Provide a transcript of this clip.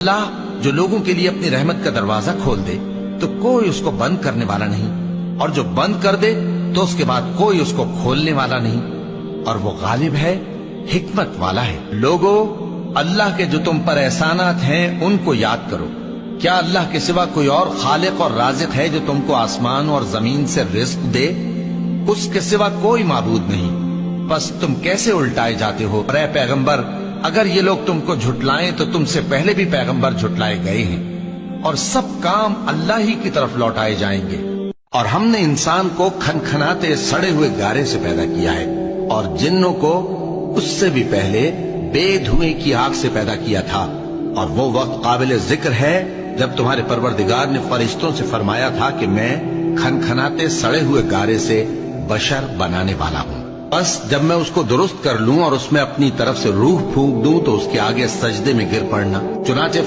اللہ جو لوگوں کے لیے اپنی رحمت کا دروازہ کھول دے تو کوئی اس کو بند کرنے والا نہیں، اور جو بند کر دے تو اس کے بعد کوئی اس کو کھولنے والا نہیں، اور وہ غالب ہے، حکمت والا ہے۔ لوگو، اللہ کے جو تم پر احسانات ہیں ان کو یاد کرو۔ کیا اللہ کے سوا کوئی اور خالق اور رازق ہے جو تم کو آسمان اور زمین سے رزق دے؟ اس کے سوا کوئی معبود نہیں، بس تم کیسے الٹائے جاتے ہو؟ اور اے پیغمبر، اگر یہ لوگ تم کو جھٹلائیں تو تم سے پہلے بھی پیغمبر جھٹلائے گئے ہیں، اور سب کام اللہ ہی کی طرف لوٹائے جائیں گے۔ اور ہم نے انسان کو کھنکھناتے سڑے ہوئے گارے سے پیدا کیا ہے، اور جنوں کو اس سے بھی پہلے بے دھوئیں کی آگ سے پیدا کیا تھا۔ اور وہ وقت قابل ذکر ہے جب تمہارے پروردگار نے فرشتوں سے فرمایا تھا کہ میں کھنکھناتے سڑے ہوئے گارے سے بشر بنانے والا ہوں، بس جب میں اس کو درست کر لوں اور اس میں اپنی طرف سے روح پھونک دوں تو اس کے آگے سجدے میں گر پڑنا۔ چنانچہ